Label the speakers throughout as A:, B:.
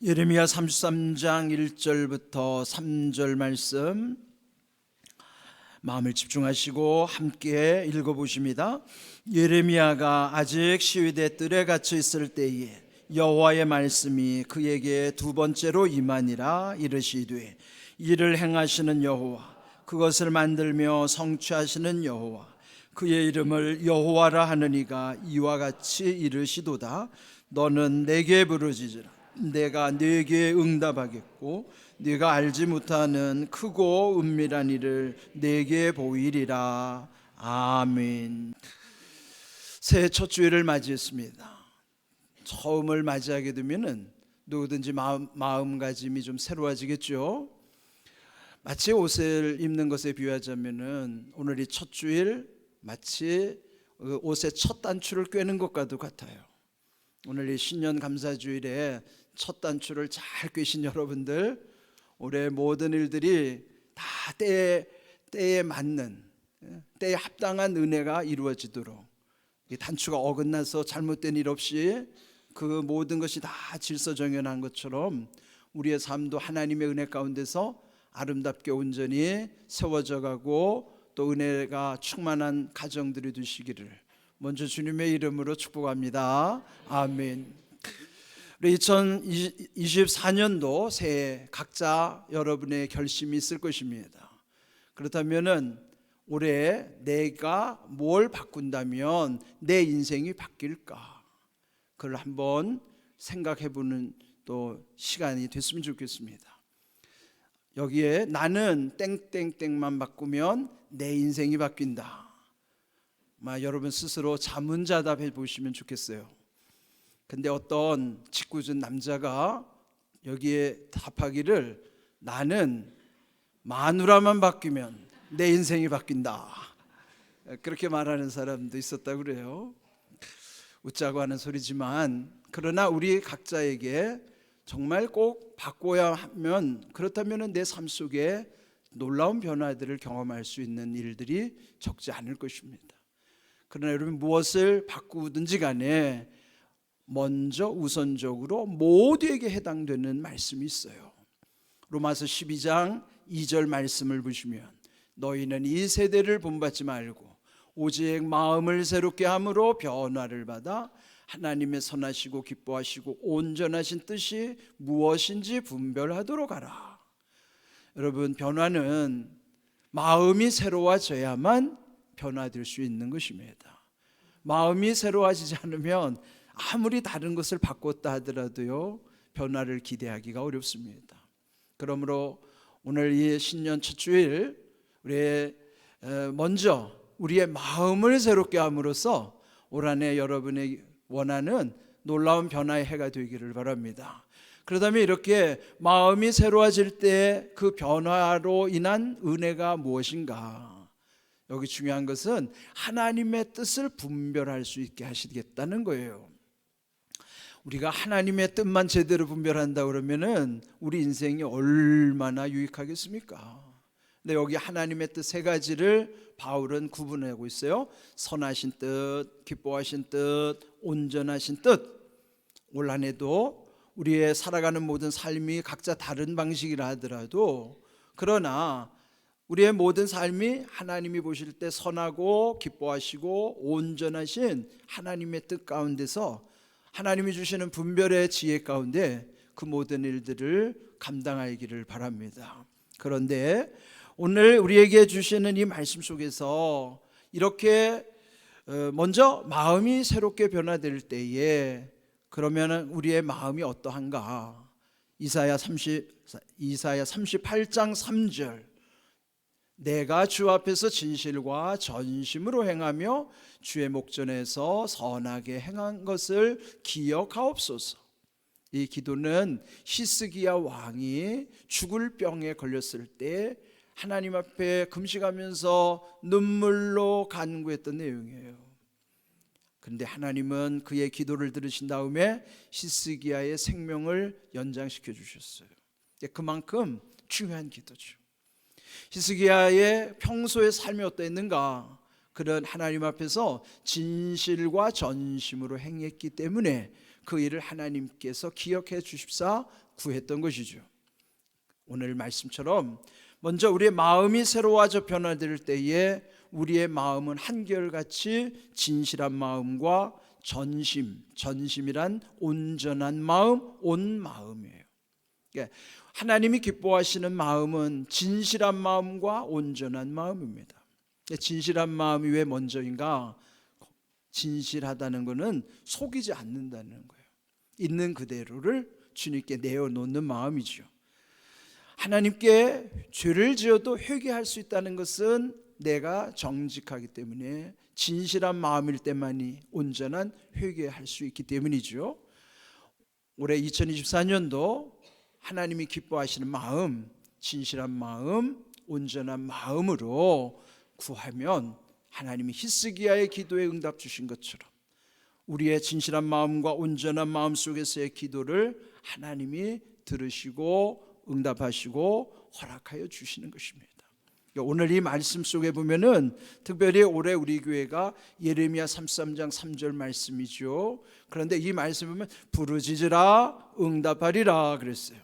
A: 예레미야 33장 1절부터 3절 말씀 마음을 집중하시고 함께 읽어보십니다. 예레미야가 아직 시위대 뜰에 갇혀 있을 때에 여호와의 말씀이 그에게 두 번째로 임하니라. 이르시되 이를 행하시는 여호와, 그것을 만들며 성취하시는 여호와, 그의 이름을 여호와라 하느니가 이와 같이 이르시도다. 너는 내게 부르짖으라. 내가 네게 응답하겠고 네가 알지 못하는 크고 은밀한 일을 네게 보이리라. 아멘. 새해 첫 주일을 맞이했습니다. 처음을 맞이하게 되면은 누구든지 마음가짐이 좀 새로워지겠죠. 마치 옷을 입는 것에 비유하자면은 오늘이 첫 주일, 마치 옷의 첫 단추를 꿰는 것과도 같아요. 오늘 이 신년 감사주일에 첫 단추를 잘 꿰신 여러분들, 올해 모든 일들이 다 때에 맞는, 때에 합당한 은혜가 이루어지도록, 단추가 어긋나서 잘못된 일 없이 그 모든 것이 다 질서정연한 것처럼 우리의 삶도 하나님의 은혜 가운데서 아름답게 온전히 세워져 가고 또 은혜가 충만한 가정들이 되시기를 먼저 주님의 이름으로 축복합니다. 아멘. 우리 2024년도 새해 각자 여러분의 결심이 있을 것입니다. 그렇다면은 올해 내가 뭘 바꾼다면 내 인생이 바뀔까? 그걸 한번 생각해보는 또 시간이 됐으면 좋겠습니다. 여기에 나는 땡땡땡만 바꾸면 내 인생이 바뀐다. 여러분 스스로 자문자답해 보시면 좋겠어요. 근데 어떤 짓궂은 남자가 여기에 답하기를, 나는 마누라만 바뀌면 내 인생이 바뀐다, 그렇게 말하는 사람도 있었다고 그래요. 웃자고 하는 소리지만, 그러나 우리 각자에게 정말 꼭 바꿔야 하면, 그렇다면 내 삶 속에 놀라운 변화들을 경험할 수 있는 일들이 적지 않을 것입니다. 그러나 여러분, 무엇을 바꾸든지 간에 먼저 우선적으로 모두에게 해당되는 말씀이 있어요. 로마서 12장 2절 말씀을 보시면, 너희는 이 세대를 본받지 말고 오직 마음을 새롭게 함으로 변화를 받아 하나님의 선하시고 기뻐하시고 온전하신 뜻이 무엇인지 분별하도록 하라. 여러분, 변화는 마음이 새로워져야만 변화될 수 있는 것입니다. 마음이 새로워지지 않으면 아무리 다른 것을 바꿨다 하더라도요, 변화를 기대하기가 어렵습니다. 그러므로 오늘 이 신년 첫 주일, 먼저 우리의 마음을 새롭게 함으로써 올 한 해 여러분의 원하는 놀라운 변화의 해가 되기를 바랍니다. 그렇다면 이렇게 마음이 새로워질 때 그 변화로 인한 은혜가 무엇인가? 여기 중요한 것은 하나님의 뜻을 분별할 수 있게 하시겠다는 거예요. 우리가 하나님의 뜻만 제대로 분별한다 그러면은 우리 인생이 얼마나 유익하겠습니까? 근데 여기 하나님의 뜻 세 가지를 바울은 구분하고 있어요. 선하신 뜻, 기뻐하신 뜻, 온전하신 뜻. 올 한 해도 우리의 살아가는 모든 삶이 각자 다른 방식이라 하더라도, 그러나 우리의 모든 삶이 하나님이 보실 때 선하고 기뻐하시고 온전하신 하나님의 뜻 가운데서 하나님이 주시는 분별의 지혜 가운데 그 모든 일들을 감당하기를 바랍니다. 그런데 오늘 우리에게 주시는 이 말씀 속에서 이렇게 먼저 마음이 새롭게 변화될 때에, 그러면 우리의 마음이 어떠한가? 이사야 38장 3절, 내가 주 앞에서 진실과 전심으로 행하며 주의 목전에서 선하게 행한 것을 기억하옵소서. 이 기도는 히스기야 왕이 죽을 병에 걸렸을 때 하나님 앞에 금식하면서 눈물로 간구했던 내용이에요. 그런데 하나님은 그의 기도를 들으신 다음에 히스기야의 생명을 연장시켜 주셨어요. 그만큼 중요한 기도죠. 히스기야의 평소의 삶이 어떠했는가? 그런 하나님 앞에서 진실과 전심으로 행했기 때문에 그 일을 하나님께서 기억해 주십사 구했던 것이죠. 오늘 말씀처럼 먼저 우리의 마음이 새로워져 변화될 때에 우리의 마음은 한결같이 진실한 마음과 전심이란 온전한 마음, 온 마음이에요. 하나님이 기뻐하시는 마음은 진실한 마음과 온전한 마음입니다. 진실한 마음이 왜 먼저인가? 진실하다는 것은 속이지 않는다는 거예요. 있는 그대로를 주님께 내어놓는 마음이죠. 하나님께 죄를 지어도 회개할 수 있다는 것은 내가 정직하기 때문에 진실한 마음일 때만이 온전한 회개할 수 있기 때문이죠. 올해 2024년도 하나님이 기뻐하시는 마음, 진실한 마음, 온전한 마음으로 구하면 하나님이 히스기야의 기도에 응답 주신 것처럼 우리의 진실한 마음과 온전한 마음 속에서의 기도를 하나님이 들으시고 응답하시고 허락하여 주시는 것입니다. 오늘 이 말씀 속에 보면은 특별히 올해 우리 교회가 예레미야 33장 3절 말씀이죠. 그런데 이 말씀 보면 부르짖으라 응답하리라 그랬어요.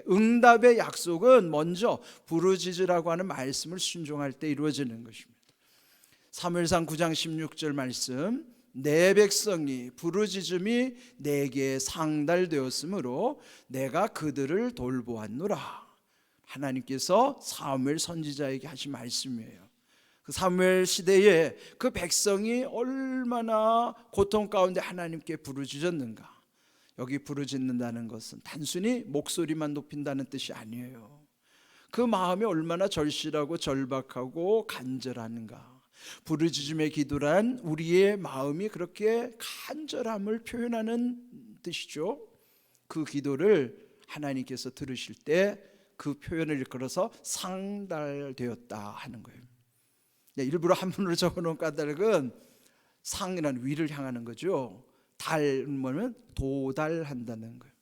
A: 응답의 약속은 먼저 부르짖으라고 하는 말씀을 순종할 때 이루어지는 것입니다. 사무엘상 9장 16절 말씀, 내 백성이 부르짖음이 내게 상달되었으므로 내가 그들을 돌보았노라. 하나님께서 사무엘 선지자에게 하신 말씀이에요. 그 사무엘 시대에 그 백성이 얼마나 고통 가운데 하나님께 부르짖었는가. 여기 부르짖는다는 것은 단순히 목소리만 높인다는 뜻이 아니에요. 그 마음이 얼마나 절실하고 절박하고 간절한가. 부르짖음의 기도란 우리의 마음이 그렇게 간절함을 표현하는 뜻이죠. 그 기도를 하나님께서 들으실 때 그 표현을 일컬어서 상달되었다 하는 거예요. 일부러 한문으로 적어놓은 까닭은 상이라는 위를 향하는 거죠. 달은 도달한다는 거예요.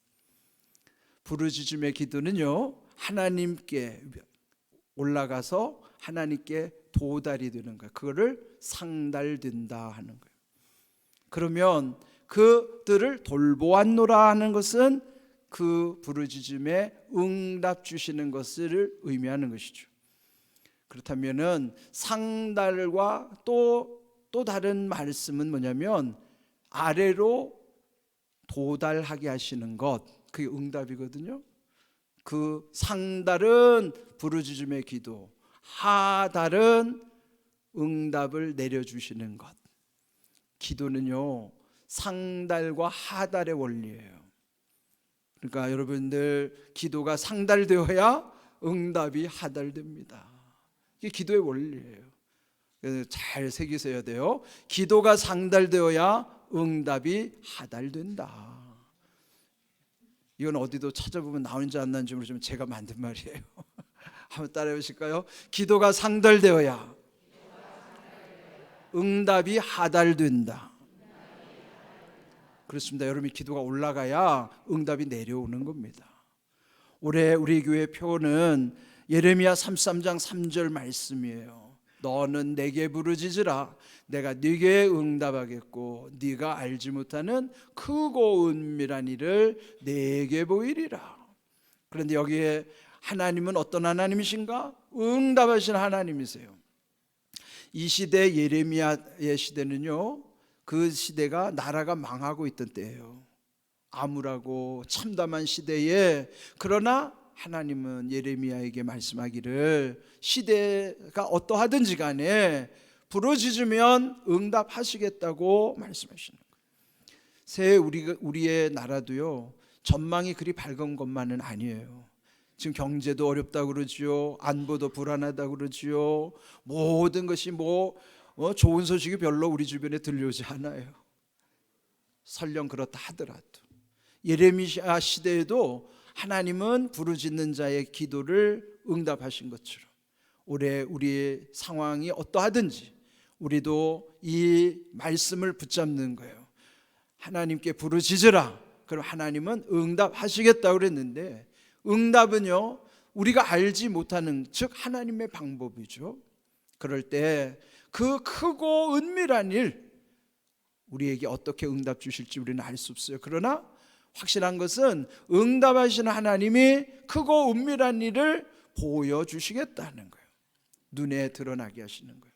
A: 부르짖음의 기도는요, 하나님께 올라가서 하나님께 도달이 되는 거예요. 그거를 상달된다 하는 거예요. 그러면 그들을 돌보았노라 하는 것은 그 부르짖음에 응답 주시는 것을 의미하는 것이죠. 그렇다면은 상달과 또 다른 말씀은 뭐냐면 아래로 도달하게 하시는 것, 그게 응답이거든요. 그 상달은 부르짖음의 기도, 하달은 응답을 내려주시는 것. 기도는요, 상달과 하달의 원리예요. 그러니까 여러분들 기도가 상달되어야 응답이 하달됩니다. 이게 기도의 원리예요. 그래서 잘 새기셔야 돼요. 기도가 상달되어야 응답이 하달된다. 이건 어디도 찾아보면 나오는지 안 나오는지 모르지만 제가 만든 말이에요. 한번 따라해 보실까요? 기도가 상달되어야 응답이 하달된다. 그렇습니다. 여러분이 기도가 올라가야 응답이 내려오는 겁니다. 올해 우리 교회 표는 예레미야 33장 3절 말씀이에요. 너는 내게 부르짖으라 내가 네게 응답하겠고 네가 알지 못하는 크고 은밀한 일을 네게 보이리라. 그런데 여기에 하나님은 어떤 하나님이신가? 응답하시는 하나님이세요. 이 시대 예레미야의 시대는요, 그 시대가 나라가 망하고 있던 때예요. 암울하고 참담한 시대에, 그러나 하나님은 예레미야에게 말씀하기를 시대가 어떠하든지 간에 부르짖으면 응답하시겠다고 말씀하시는 거예요. 새해 우리의 나라도요, 전망이 그리 밝은 것만은 아니에요. 지금 경제도 어렵다고 그러지요, 안보도 불안하다고 그러지요. 모든 것이 좋은 소식이 별로 우리 주변에 들려오지 않아요. 설령 그렇다 하더라도 예레미야 시대에도 하나님은 부르짖는 자의 기도를 응답하신 것처럼 올해 우리의 상황이 어떠하든지 우리도 이 말씀을 붙잡는 거예요. 하나님께 부르짖으라. 그럼 하나님은 응답하시겠다고 그랬는데, 응답은요, 우리가 알지 못하는, 즉 하나님의 방법이죠. 그럴 때 그 크고 은밀한 일, 우리에게 어떻게 응답 주실지 우리는 알 수 없어요. 그러나 확실한 것은 응답하시는 하나님이 크고 은밀한 일을 보여주시겠다는 거예요. 눈에 드러나게 하시는 거예요.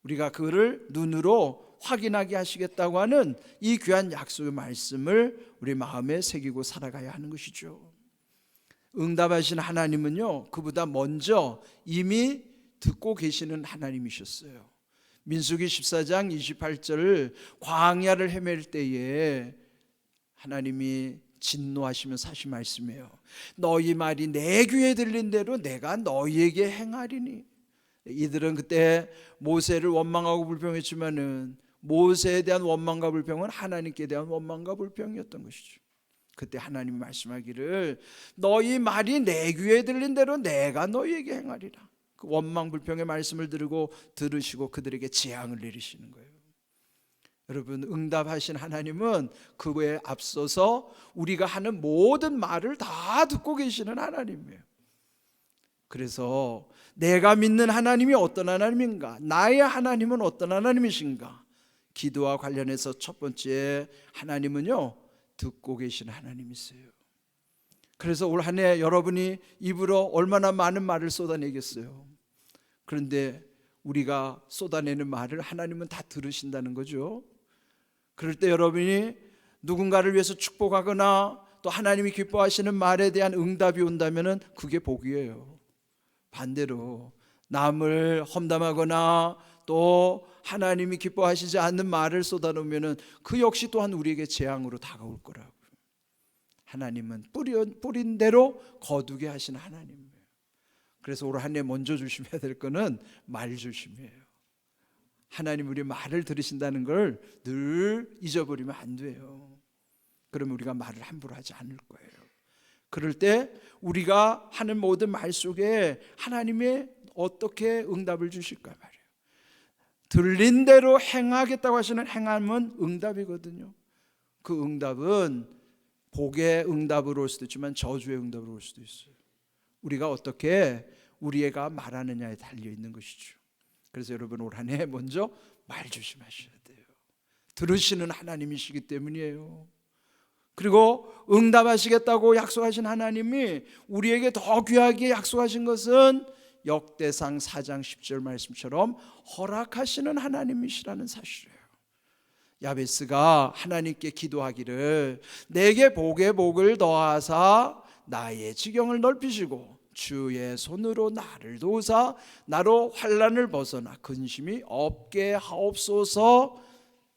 A: 우리가 그를 눈으로 확인하게 하시겠다고 하는 이 귀한 약속의 말씀을 우리 마음에 새기고 살아가야 하는 것이죠. 응답하시는 하나님은요, 그보다 먼저 이미 듣고 계시는 하나님이셨어요. 민수기 14장 28절을 광야를 헤맬 때에 하나님이 진노하시면서 하신 말씀이에요. 너희 말이 내 귀에 들린 대로 내가 너희에게 행하리니. 이들은 그때 모세를 원망하고 불평했지만은 모세에 대한 원망과 불평은 하나님께 대한 원망과 불평이었던 것이죠. 그때 하나님이 말씀하기를 너희 말이 내 귀에 들린 대로 내가 너희에게 행하리라. 그 원망 불평의 말씀을 들으시고 그들에게 재앙을 내리시는 거예요. 여러분, 응답하신 하나님은 그거에 앞서서 우리가 하는 모든 말을 다 듣고 계시는 하나님이에요. 그래서 내가 믿는 하나님이 어떤 하나님인가, 나의 하나님은 어떤 하나님이신가, 기도와 관련해서 첫 번째 하나님은요, 듣고 계신 하나님이세요. 그래서 올 한 해 여러분이 입으로 얼마나 많은 말을 쏟아내겠어요. 그런데 우리가 쏟아내는 말을 하나님은 다 들으신다는 거죠. 그럴 때 여러분이 누군가를 위해서 축복하거나 또 하나님이 기뻐하시는 말에 대한 응답이 온다면 그게 복이에요. 반대로 남을 험담하거나 또 하나님이 기뻐하시지 않는 말을 쏟아놓으면 그 역시 또한 우리에게 재앙으로 다가올 거라고요. 하나님은 뿌린 대로 거두게 하시는 하나님이에요. 그래서 올 한 해 먼저 조심해야 될 거는 말 조심이에요. 하나님 우리 말을 들으신다는 걸 늘 잊어버리면 안 돼요. 그러면 우리가 말을 함부로 하지 않을 거예요. 그럴 때 우리가 하는 모든 말 속에 하나님의 어떻게 응답을 주실까 말이에요. 들린 대로 행하겠다고 하시는 행함은 응답이거든요. 그 응답은 복의 응답으로 올 수도 있지만 저주의 응답으로 올 수도 있어요. 우리가 어떻게 우리가 말하느냐에 달려 있는 것이죠. 그래서 여러분 올 한 해 먼저 말 조심하셔야 돼요. 들으시는 하나님이시기 때문이에요. 그리고 응답하시겠다고 약속하신 하나님이 우리에게 더 귀하게 약속하신 것은 역대상 4장 10절 말씀처럼 허락하시는 하나님이시라는 사실이에요. 야베스가 하나님께 기도하기를 내게 복의 복을 더하사 나의 지경을 넓히시고 주의 손으로 나를 도우사 나로 환난을 벗어나 근심이 없게 하옵소서.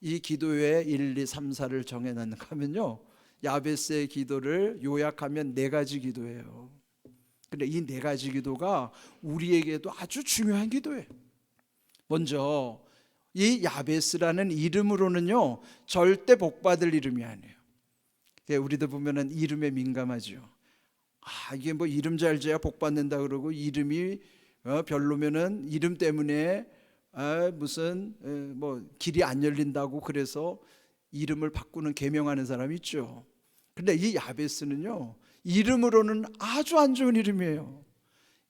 A: 이 기도의 1, 2, 3, 4를 정해놨는가 하면요, 야베스의 기도를 요약하면 4가지 기도예요. 근데 이 4가지 기도가 우리에게도 아주 중요한 기도예요. 먼저 이 야베스라는 이름으로는요 절대 복받을 이름이 아니에요. 우리도 보면은 이름에 민감하죠. 이게 뭐 이름 잘 지어야 복받는다 그러고 이름이 별로면은 이름 때문에 무슨 뭐 길이 안 열린다고 그래서 이름을 바꾸는 계명하는 사람이 있죠. 근데 이 야베스는요 이름으로는 아주 안 좋은 이름이에요.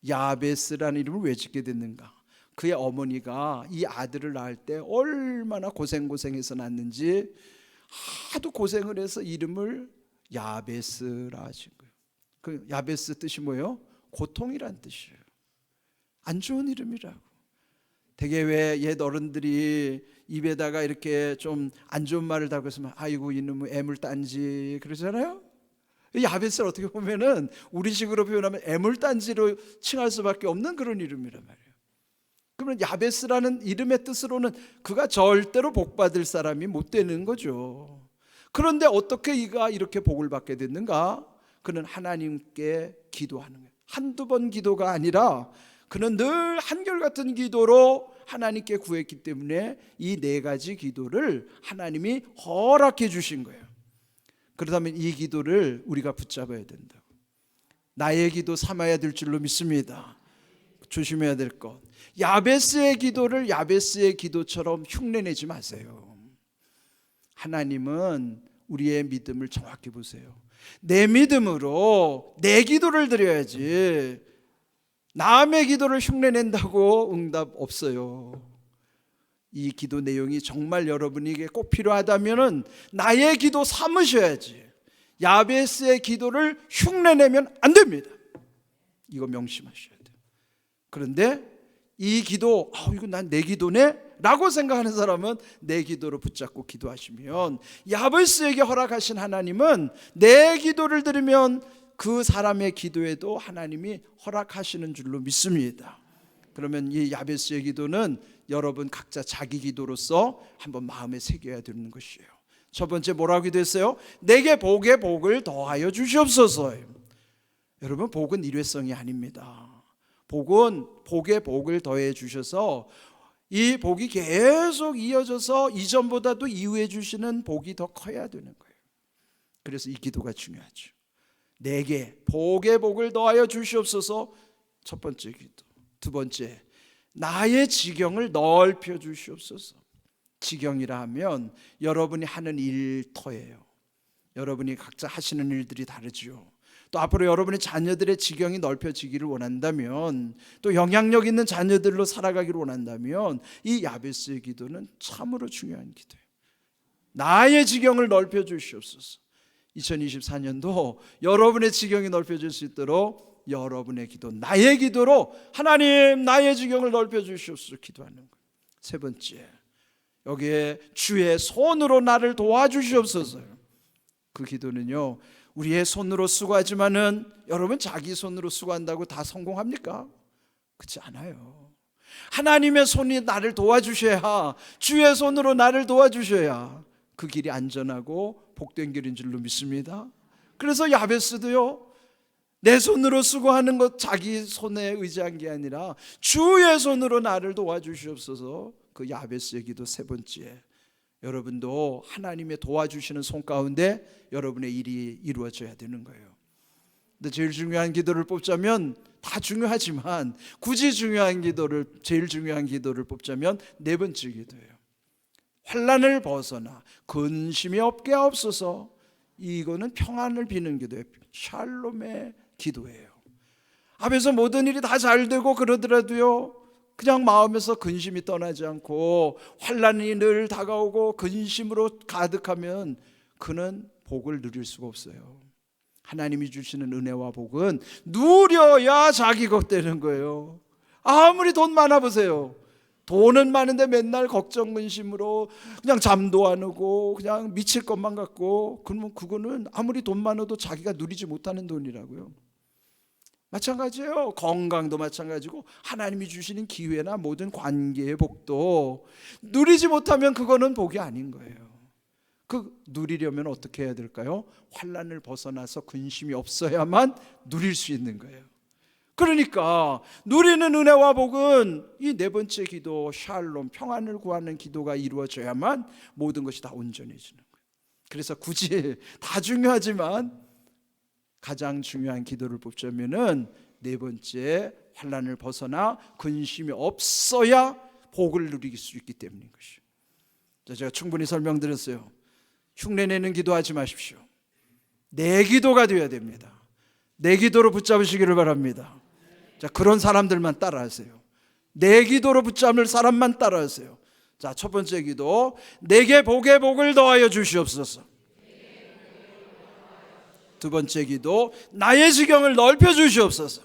A: 야베스라는 이름을 왜 짓게 됐는가? 그의 어머니가 이 아들을 낳을 때 얼마나 고생해서 낳았는지 하도 고생을 해서 이름을 야베스라 하신 거예요. 그 야베스 뜻이 뭐예요? 고통이란 뜻이에요. 안 좋은 이름이라고. 되게 왜 옛 어른들이 입에다가 이렇게 좀 안 좋은 말을 달고 있으면 아이고 이놈의 애물단지 그러잖아요. 야베스를 어떻게 보면은 우리식으로 표현하면 애물단지로 칭할 수밖에 없는 그런 이름이란 말이에요. 그러면 야베스라는 이름의 뜻으로는 그가 절대로 복받을 사람이 못 되는 거죠. 그런데 어떻게 이가 이렇게 복을 받게 됐는가? 그는 하나님께 기도하는 거예요. 한두 번 기도가 아니라 그는 늘 한결같은 기도로 하나님께 구했기 때문에 이 4가지 기도를 하나님이 허락해 주신 거예요. 그렇다면 이 기도를 우리가 붙잡아야 된다고. 나의 기도 삼아야 될 줄로 믿습니다. 조심해야 될 것, 야베스의 기도를 야베스의 기도처럼 흉내내지 마세요. 하나님은 우리의 믿음을 정확히 보세요. 내 믿음으로 내 기도를 드려야지 남의 기도를 흉내낸다고 응답 없어요. 이 기도 내용이 정말 여러분에게 꼭 필요하다면은 나의 기도 삼으셔야지. 야베스의 기도를 흉내내면 안 됩니다. 이거 명심하셔야 돼요. 그런데 이 기도, 이거 난 내 기도네? 라고 생각하는 사람은 내 기도로 붙잡고 기도하시면, 야베스에게 허락하신 하나님은 내 기도를 들으면 그 사람의 기도에도 하나님이 허락하시는 줄로 믿습니다. 그러면 이 야베스의 기도는 여러분 각자 자기 기도로서 한번 마음에 새겨야 되는 것이에요. 첫 번째 뭐라고 기도했어요? 내게 복에 복을 더하여 주시옵소서. 여러분, 복은 일회성이 아닙니다. 복은 복에 복을 더해 주셔서 이 복이 계속 이어져서 이전보다도 이후에 주시는 복이 더 커야 되는 거예요. 그래서 이 기도가 중요하죠. 내게 복에 복을 더하여 주시옵소서. 첫 번째 기도. 두 번째, 나의 지경을 넓혀 주시옵소서. 지경이라 하면 여러분이 하는 일터예요. 여러분이 각자 하시는 일들이 다르죠. 또 앞으로 여러분의 자녀들의 지경이 넓혀지기를 원한다면, 또 영향력 있는 자녀들로 살아가기를 원한다면, 이 야베스의 기도는 참으로 중요한 기도예요. 나의 지경을 넓혀 주시옵소서. 2024년도 여러분의 지경이 넓혀질 수 있도록 여러분의 기도, 나의 기도로 하나님 나의 지경을 넓혀 주시옵소서 기도하는 거예요. 세 번째, 여기에 주의 손으로 나를 도와주시옵소서. 그 기도는요, 우리의 손으로 수고하지만은 여러분 자기 손으로 수고한다고 다 성공합니까? 그렇지 않아요. 하나님의 손이 나를 도와주셔야, 주의 손으로 나를 도와주셔야 그 길이 안전하고 복된 길인 줄로 믿습니다. 그래서 야베스도요, 내 손으로 수고하는 것, 자기 손에 의지한 게 아니라 주의 손으로 나를 도와주시옵소서. 그 야베스의 기도 세 번째, 여러분도 하나님의 도와주시는 손 가운데 여러분의 일이 이루어져야 되는 거예요. 근데 제일 중요한 기도를 뽑자면, 다 중요하지만 굳이 제일 중요한 기도를 뽑자면 네 번째 기도예요. 환난을 벗어나 근심이 없게 하옵소서. 이거는 평안을 비는 기도예요. 샬롬의 기도예요. 앞에서 모든 일이 다 잘 되고 그러더라도요, 그냥 마음에서 근심이 떠나지 않고 환난이 늘 다가오고 근심으로 가득하면 그는 복을 누릴 수가 없어요. 하나님이 주시는 은혜와 복은 누려야 자기 것 되는 거예요. 아무리 돈 많아 보세요. 돈은 많은데 맨날 걱정 근심으로 그냥 잠도 안 오고 그냥 미칠 것만 같고, 그러면 그거는 아무리 돈 많아도 자기가 누리지 못하는 돈이라고요. 마찬가지예요. 건강도 마찬가지고 하나님이 주시는 기회나 모든 관계의 복도 누리지 못하면 그거는 복이 아닌 거예요. 그 누리려면 어떻게 해야 될까요? 환난을 벗어나서 근심이 없어야만 누릴 수 있는 거예요. 그러니까 누리는 은혜와 복은 이 네 번째 기도, 샬롬, 평안을 구하는 기도가 이루어져야만 모든 것이 다 온전해지는 거예요. 그래서 굳이 다 중요하지만 가장 중요한 기도를 뽑자면은 네 번째, 환난을 벗어나 근심이 없어야 복을 누릴 수 있기 때문인 것이죠. 제가 충분히 설명드렸어요. 흉내내는 기도하지 마십시오. 내 기도가 되어야 됩니다. 내 기도로 붙잡으시기를 바랍니다. 자, 그런 사람들만 따라하세요. 내 기도로 붙잡을 사람만 따라하세요. 자, 첫 번째 기도, 내게 복에 복을 더하여 주시옵소서. 두 번째 기도, 나의 지경을 넓혀 주시옵소서.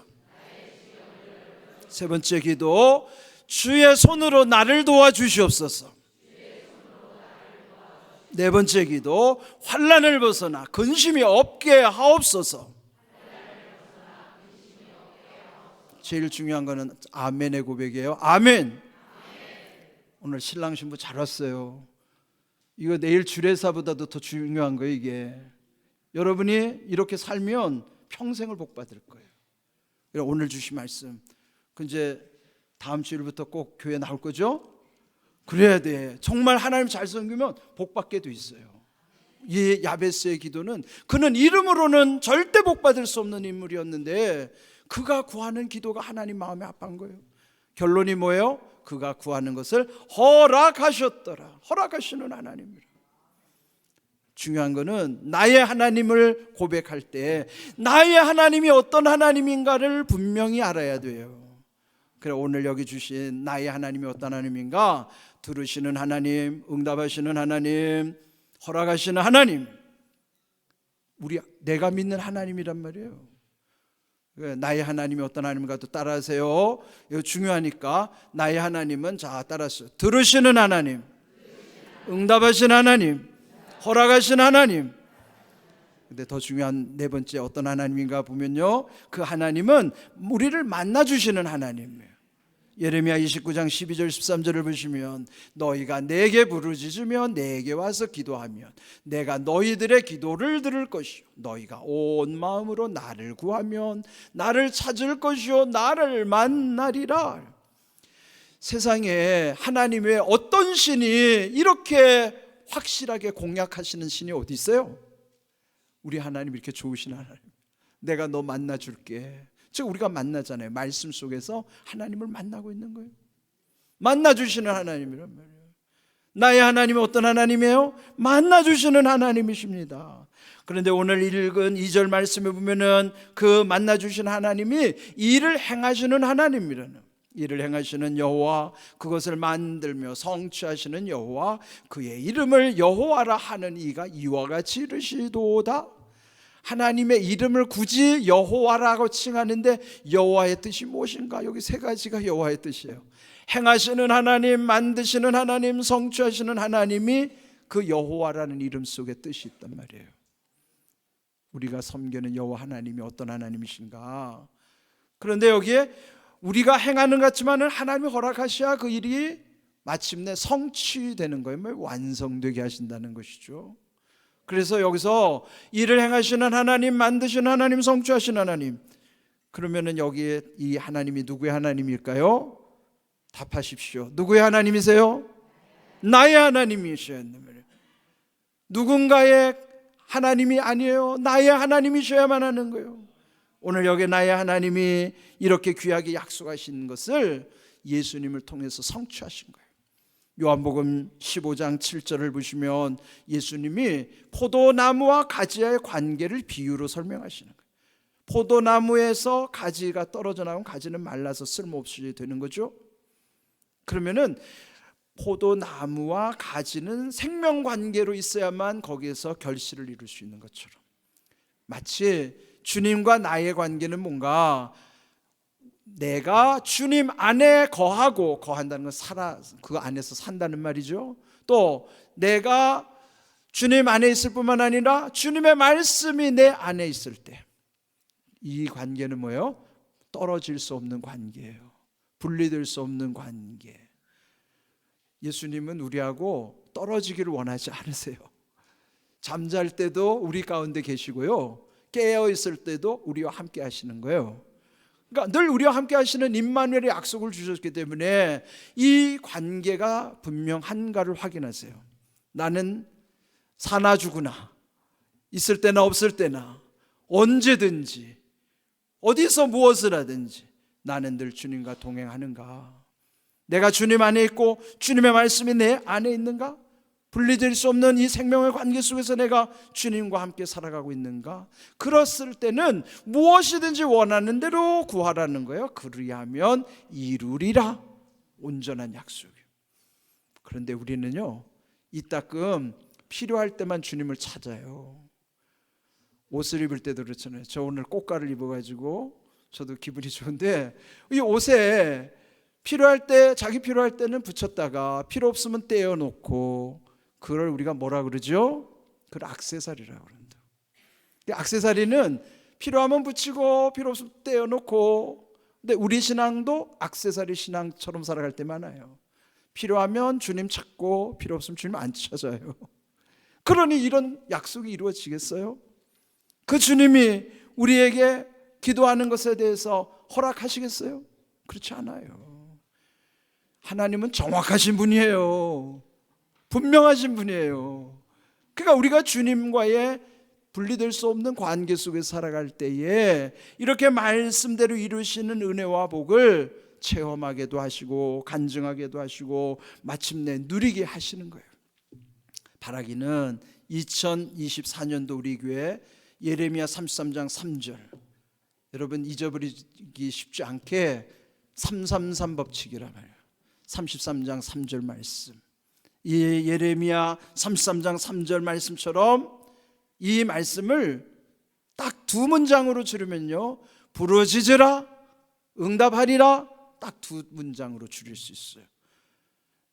A: 세 번째 기도, 주의 손으로 나를 도와주시옵소서. 네 번째 기도, 환난을 벗어나 근심이 없게 하옵소서. 제일 중요한 거는 아멘의 고백이에요. 아멘. 오늘 신랑 신부 잘 왔어요. 이거 내일 주례사보다도 더 중요한 거예요. 이게 여러분이 이렇게 살면 평생을 복받을 거예요. 오늘 주신 말씀, 그 이제 다음 주일부터 꼭 교회 나올 거죠? 그래야 돼. 정말 하나님 잘 섬기면 복받게 돼 있어요. 이 야베스의 기도는, 그는 이름으로는 절대 복받을 수 없는 인물이었는데 그가 구하는 기도가 하나님 마음에 합한 거예요. 결론이 뭐예요? 그가 구하는 것을 허락하셨더라. 허락하시는 하나님이라. 중요한 거는 나의 하나님을 고백할 때 나의 하나님이 어떤 하나님인가를 분명히 알아야 돼요. 그래, 오늘 여기 주신 나의 하나님이 어떤 하나님인가? 들으시는 하나님, 응답하시는 하나님, 허락하시는 하나님, 내가 믿는 하나님이란 말이에요. 나의 하나님이 어떤 하나님인가 또 따라하세요. 이거 중요하니까. 나의 하나님은, 자 따라하세요. 들으시는 하나님, 응답하시는 하나님, 허락하시는 하나님. 근데 더 중요한 네 번째 어떤 하나님인가 보면요, 그 하나님은 우리를 만나주시는 하나님이에요. 예레미야 29장 12절 13절을 보시면, 너희가 내게 부르짖으며 내게 와서 기도하면 내가 너희들의 기도를 들을 것이요, 너희가 온 마음으로 나를 구하면 나를 찾을 것이요 나를 만나리라. 세상에 하나님 외에 어떤 신이 이렇게 확실하게 공약하시는 신이 어디 있어요? 우리 하나님 이렇게 좋으신 하나님, 내가 너 만나줄게. 즉 우리가 만나잖아요. 말씀 속에서 하나님을 만나고 있는 거예요. 만나주시는 하나님이란 말이에요. 나의 하나님이 어떤 하나님이에요? 만나주시는 하나님이십니다. 그런데 오늘 읽은 2절 말씀에 보면은 그 만나주신 하나님이 일을 행하시는 하나님이라는, 일을 행하시는 여호와, 그것을 만들며 성취하시는 여호와, 그의 이름을 여호와라 하는 이가 이와 같이 이르시도다. 하나님의 이름을 굳이 여호와라고 칭하는데 여호와의 뜻이 무엇인가? 여기 세 가지가 여호와의 뜻이에요. 행하시는 하나님, 만드시는 하나님, 성취하시는 하나님이 그 여호와라는 이름 속에 뜻이 있단 말이에요. 우리가 섬기는 여호와 하나님이 어떤 하나님이신가? 그런데 여기에 우리가 행하는 것 같지만 하나님이 허락하셔야 그 일이 마침내 성취되는 거예요. 완성되게 하신다는 것이죠. 그래서 여기서 일을 행하시는 하나님, 만드시는 하나님, 성취하시는 하나님, 그러면은 여기에 이 하나님이 누구의 하나님일까요? 답하십시오. 누구의 하나님이세요? 나의 하나님이셔야 한단 말이에요. 누군가의 하나님이 아니에요. 나의 하나님이셔야만 하는 거예요. 오늘 여기 나의 하나님이 이렇게 귀하게 약속하신 것을 예수님을 통해서 성취하신 거예요. 요한복음 15장 7절을 보시면 예수님이 포도나무와 가지의 관계를 비유로 설명하시는 거예요. 포도나무에서 가지가 떨어져 나오면 가지는 말라서 쓸모없이 되는 거죠. 그러면은 포도나무와 가지는 생명관계로 있어야만 거기에서 결실을 이룰 수 있는 것처럼, 마치 주님과 나의 관계는 뭔가 내가 주님 안에 거하고, 거한다는 건 그 안에서 산다는 말이죠. 또 내가 주님 안에 있을 뿐만 아니라 주님의 말씀이 내 안에 있을 때, 이 관계는 뭐예요? 떨어질 수 없는 관계예요. 분리될 수 없는 관계. 예수님은 우리하고 떨어지기를 원하지 않으세요. 잠잘 때도 우리 가운데 계시고요, 깨어 있을 때도 우리와 함께 하시는 거예요. 그러니까 늘 우리와 함께 하시는 임마누엘의 약속을 주셨기 때문에 이 관계가 분명한가를 확인하세요. 나는 사나 죽으나, 있을 때나 없을 때나, 언제든지 어디서 무엇을 하든지 나는 늘 주님과 동행하는가? 내가 주님 안에 있고 주님의 말씀이 내 안에 있는가? 분리될 수 없는 이 생명의 관계 속에서 내가 주님과 함께 살아가고 있는가? 그랬을 때는 무엇이든지 원하는 대로 구하라는 거예요. 그리하면 이루리라. 온전한 약속이에요. 그런데 우리는요, 이따금 필요할 때만 주님을 찾아요. 옷을 입을 때도 그렇잖아요. 저 오늘 꽃가를 입어가지고 저도 기분이 좋은데, 이 옷에 필요할 때, 자기 필요할 때는 붙였다가 필요 없으면 떼어놓고, 그걸 우리가 뭐라 그러죠? 그걸 액세서리라고 그런다. 액세서리는 필요하면 붙이고 필요 없으면 떼어놓고. 근데 우리 신앙도 액세서리 신앙처럼 살아갈 때 많아요. 필요하면 주님 찾고 필요 없으면 주님 안 찾아요. 그러니 이런 약속이 이루어지겠어요? 그 주님이 우리에게 기도하는 것에 대해서 허락하시겠어요? 그렇지 않아요. 하나님은 정확하신 분이에요. 분명하신 분이에요. 그러니까 우리가 주님과의 분리될 수 없는 관계 속에 살아갈 때에 이렇게 말씀대로 이루시는 은혜와 복을 체험하게도 하시고 간증하게도 하시고 마침내 누리게 하시는 거예요. 바라기는 2024년도 우리 교회 예레미야 33장 3절, 여러분 잊어버리기 쉽지 않게 333 법칙이라 말이에요. 33장 3절 말씀. 이 예레미야 33장 3절 말씀처럼 이 말씀을 딱 두 문장으로 줄이면요, 부르짖으라, 응답하리라, 딱 두 문장으로 줄일 수 있어요.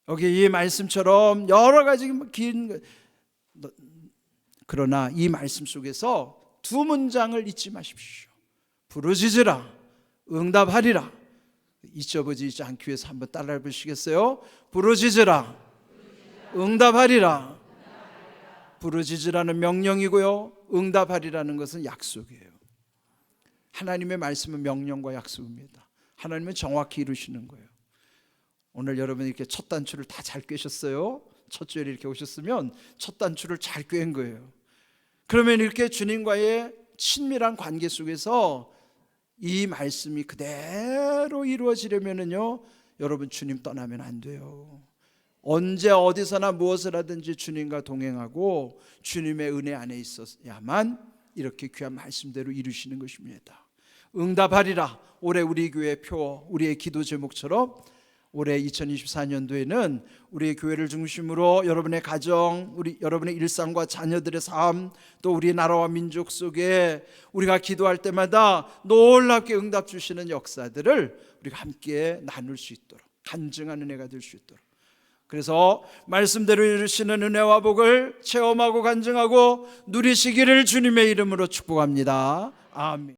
A: 여기 이 말씀처럼 여러 가지 긴, 그러나 이 말씀 속에서 두 문장을 잊지 마십시오. 부르짖으라, 응답하리라. 잊어버리지 않기 위해서 한번 따라해 보시겠어요? 부르짖으라, 응답하리라. 부르짖으라는 명령이고요, 응답하리라는 것은 약속이에요. 하나님의 말씀은 명령과 약속입니다. 하나님은 정확히 이루시는 거예요. 오늘 여러분 이렇게 첫 단추를 다 잘 꿰셨어요? 첫 주에 이렇게 오셨으면 첫 단추를 잘 꿰은 거예요. 그러면 이렇게 주님과의 친밀한 관계 속에서 이 말씀이 그대로 이루어지려면요, 여러분 주님 떠나면 안 돼요. 언제 어디서나 무엇을 하든지 주님과 동행하고 주님의 은혜 안에 있어야만 이렇게 귀한 말씀대로 이루시는 것입니다. 응답하리라. 올해 우리 교회 표, 우리의 기도 제목처럼 올해 2024년도에는 우리의 교회를 중심으로 여러분의 가정, 여러분의 일상과 자녀들의 삶, 또 우리 나라와 민족 속에 우리가 기도할 때마다 놀랍게 응답 주시는 역사들을 우리가 함께 나눌 수 있도록, 간증하는 은혜가 될 수 있도록, 그래서 말씀대로 이루시는 은혜와 복을 체험하고 간증하고 누리시기를 주님의 이름으로 축복합니다. 아멘.